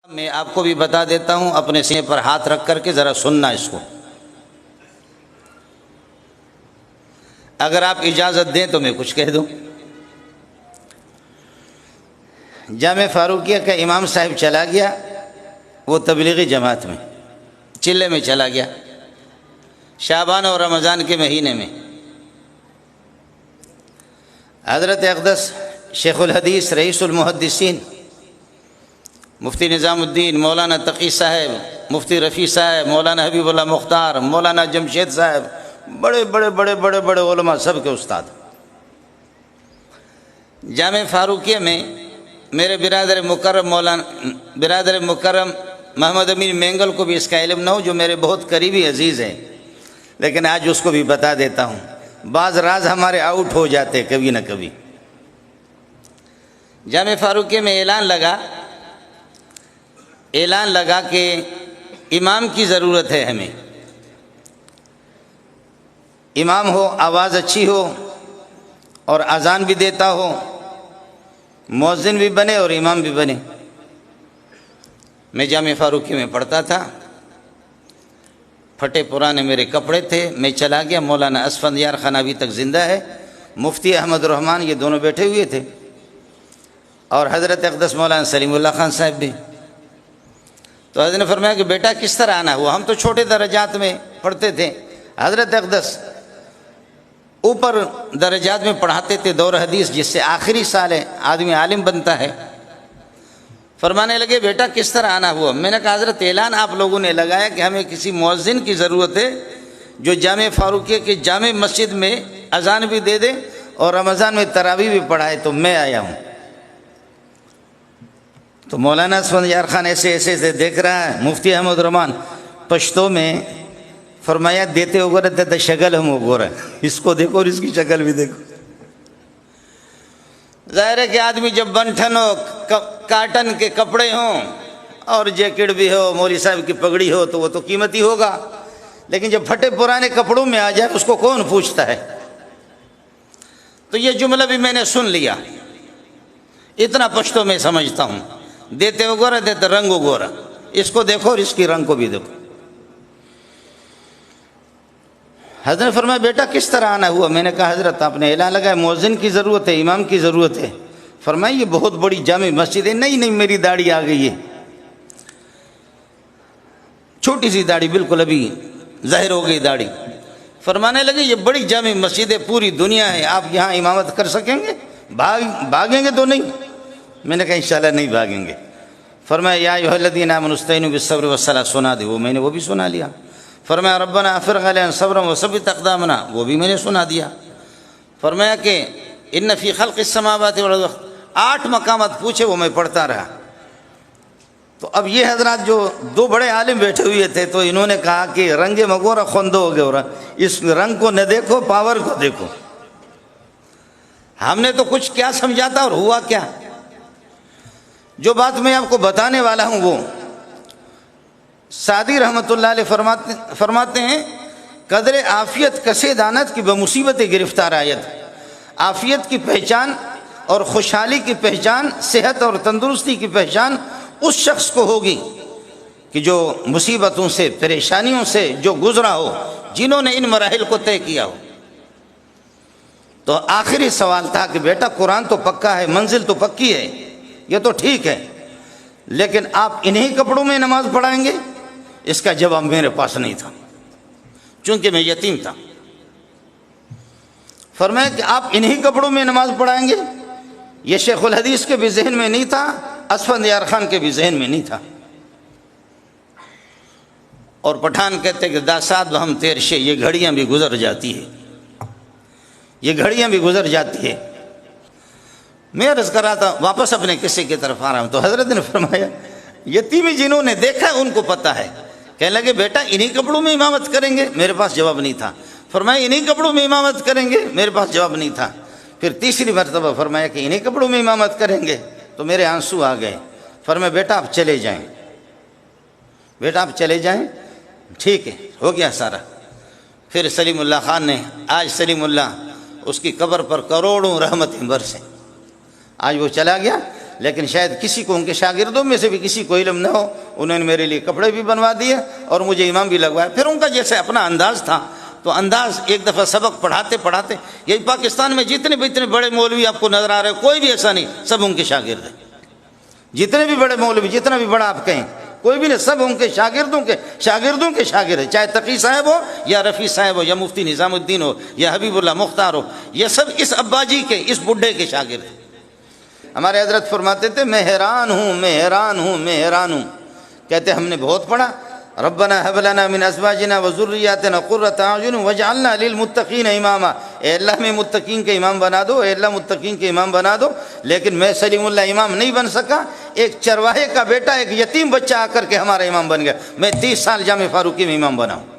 میں آپ کو بھی بتا دیتا ہوں، اپنے سینے پر ہاتھ رکھ کر کے ذرا سننا اس کو۔ اگر آپ اجازت دیں تو میں کچھ کہہ دوں۔ جامع فاروقیہ کا امام صاحب چلا گیا، وہ تبلیغی جماعت میں چلے میں چلا گیا شعبان اور رمضان کے مہینے میں۔ حضرت اقدس شیخ الحدیث رئیس المحدثین مفتی نظام الدین مولانا تقی صاحب، مفتی رفیع صاحب، مولانا حبیب اللہ مختار، مولانا جمشید صاحب، بڑے بڑے بڑے بڑے بڑے علماء سب کے استاد۔ جامع فاروقیہ میں میرے برادر مکرم محمد امین مینگل کو بھی اس کا علم نہ ہو، جو میرے بہت قریبی عزیز ہیں، لیکن آج اس کو بھی بتا دیتا ہوں۔ بعض راز ہمارے آؤٹ ہو جاتے کبھی نہ کبھی۔ جامع فاروقیہ میں اعلان لگا کہ امام کی ضرورت ہے ہمیں۔ امام ہو، آواز اچھی ہو اور اذان بھی دیتا ہو، مؤذن بھی بنے اور امام بھی بنے۔ میں جامع فاروقیہ میں پڑھتا تھا، پھٹے پرانے میرے کپڑے تھے، میں چلا گیا۔ مولانا اسفندیار خان ابھی تک زندہ ہے، مفتی احمد الرحمان، یہ دونوں بیٹھے ہوئے تھے، اور حضرت اقدس مولانا سلیم اللہ خان صاحب بھی۔ تو حضرت نے فرمایا کہ بیٹا کس طرح آنا ہوا؟ ہم تو چھوٹے درجات میں پڑھتے تھے، حضرت اقدس اوپر درجات میں پڑھاتے تھے دور حدیث، جس سے آخری سال ہے آدمی عالم بنتا ہے۔ فرمانے لگے بیٹا کس طرح آنا ہوا؟ میں نے کہا حضرت اعلان آپ لوگوں نے لگایا کہ ہمیں کسی مؤذن کی ضرورت ہے جو جامع فاروقیہ کی جامع مسجد میں اذان بھی دے دے اور رمضان میں تراویح بھی پڑھائے، تو میں آیا ہوں۔ تو مولانا اسفندیار خان ایسے دیکھ رہا ہے، مفتی احمد الرحمان پشتو میں فرمایا دیتے ہو گورا دیتا شکل ہم ہو گورا، اس کو دیکھو اور اس کی شکل بھی دیکھو۔ ظاہر ہے کہ آدمی جب بنٹھن ہو، کاٹن کے کپڑے ہوں اور جیکٹ بھی ہو، مولوی صاحب کی پگڑی ہو، تو وہ تو قیمتی ہوگا، لیکن جب پھٹے پرانے کپڑوں میں آ جائے اس کو کون پوچھتا ہے؟ تو یہ جملہ بھی میں نے سن لیا، اتنا پشتو میں سمجھتا ہوں۔ دیتے ہو گورا دیتے رنگ ہو گورا، اس کو دیکھو اور اس کی رنگ کو بھی دیکھو۔ حضرت نے فرمایا بیٹا کس طرح آنا ہوا؟ میں نے کہا حضرت آپ نے اعلان لگایا مؤذن کی ضرورت ہے، امام کی ضرورت ہے۔ فرمایا یہ بہت بڑی جامع مسجد ہے۔ نہیں میری داڑھی آ گئی ہے، چھوٹی سی داڑھی، بالکل ابھی ظاہر ہو گئی داڑھی۔ فرمانے لگے یہ بڑی جامع مسجد ہے، پوری دنیا ہے، آپ یہاں امامت کر سکیں گے؟ بھاگیں گے تو نہیں؟ میں نے کہا انشاءاللہ نہیں بھاگیں گے۔ فرمایا یا ایھا الذین آمنوا استعینوا بالصبر والصلاۃ، سنا دے، وہ میں نے وہ بھی سنا لیا۔ فرمایا ربنا افرغ علینا صبرا وثبت اقدامنا، وہ بھی میں نے سنا دیا۔ فرمایا کہ ان فی خلق السماوات والارض، 8 مقامات پوچھے، وہ میں پڑھتا رہا۔ تو اب یہ حضرات جو 2 بڑے عالم بیٹھے ہوئے تھے، تو انہوں نے کہا کہ رنگ مگورا خوندو ہو گیا، اس رنگ کو نہ دیکھو، پاور کو دیکھو۔ ہم نے تو کچھ کیا سمجھا تھا اور ہوا کیا؟ جو بات میں آپ کو بتانے والا ہوں وہ سعدی رحمۃ اللہ علیہ فرماتے ہیں قدر عافیت کسے دانت کی بمصیبت گرفتار آیت۔ عافیت کی پہچان اور خوشحالی کی پہچان، صحت اور تندرستی کی پہچان اس شخص کو ہوگی کہ جو مصیبتوں سے، پریشانیوں سے جو گزرا ہو، جنہوں نے ان مراحل کو طے کیا ہو۔ تو آخری سوال تھا کہ بیٹا قرآن تو پکا ہے، منزل تو پکی ہے، یہ تو ٹھیک ہے، لیکن آپ انہی کپڑوں میں نماز پڑھائیں گے؟ اس کا جواب میرے پاس نہیں تھا، چونکہ میں یتیم تھا۔ فرمایا کہ آپ انہی کپڑوں میں نماز پڑھائیں گے؟ یہ شیخ الحدیث کے بھی ذہن میں نہیں تھا، اسفندیار خان کے بھی ذہن میں نہیں تھا۔ اور پٹھان کہتے کہ داساد ہم تیر شے، یہ گھڑیاں بھی گزر جاتی ہے، یہ گھڑیاں بھی گزر جاتی ہے۔ میں عرض کر رہا تھا، واپس اپنے قصے کی طرف آ رہا ہوں، تو حضرت نے فرمایا یتیمی جنہوں نے دیکھا ان کو پتہ ہے۔ کہنے لگے بیٹا انہی کپڑوں میں امامت کریں گے؟ میرے پاس جواب نہیں تھا۔ فرمایا انہی کپڑوں میں امامت کریں گے؟ میرے پاس جواب نہیں تھا۔ پھر تیسری مرتبہ فرمایا کہ انہی کپڑوں میں امامت کریں گے؟ تو میرے آنسو آ گئے۔ فرمایا بیٹا آپ چلے جائیں، بیٹا آپ چلے جائیں، ٹھیک ہے، ہو گیا سارا۔ پھر سلیم اللہ خان نے، آج سلیم اللہ اس کی قبر پر کروڑوں رحمتیں برسیں، آج وہ چلا گیا، لیکن شاید کسی کو ان کے شاگردوں میں سے بھی کسی کو علم نہ ہو، انہوں نے میرے لیے کپڑے بھی بنوا دیے اور مجھے امام بھی لگوایا۔ پھر ان کا جیسے اپنا انداز تھا، تو انداز ایک دفعہ سبق پڑھاتے پڑھاتے، یہی پاکستان میں جتنے بھی اتنے بڑے مولوی آپ کو نظر آ رہے ہیں، کوئی بھی ایسا نہیں، سب ان کے شاگرد ہیں۔ جتنے بھی بڑے مولوی، جتنا بھی بڑا آپ کہیں، کوئی بھی نہیں، سب ان کے شاگردوں کے شاگرد ہیں، چاہے تقی صاحب ہو یا رفیع صاحب ہو یا مفتی نظام الدین ہو یا حبیب اللہ مختار ہو، یہ سب اس ابا جی کے، اس بڈھے کے شاگرد ہیں۔ ہمارے حضرت فرماتے تھے میں حیران ہوں، کہتے ہم نے بہت پڑھا، ربنا هب لنا من ازواجنا وذرياتنا قرة اعین واجعلنا للمتقین اماما، اے اللہ میں متقین کے امام بنا دو، اے اللہ متقین کے امام بنا دو۔ لیکن میں سلیم اللہ امام نہیں بن سکا، ایک چرواہے کا بیٹا، ایک یتیم بچہ آ کر کے ہمارا امام بن گیا، میں 30 سال جامع فاروقی میں امام بنا ہوں۔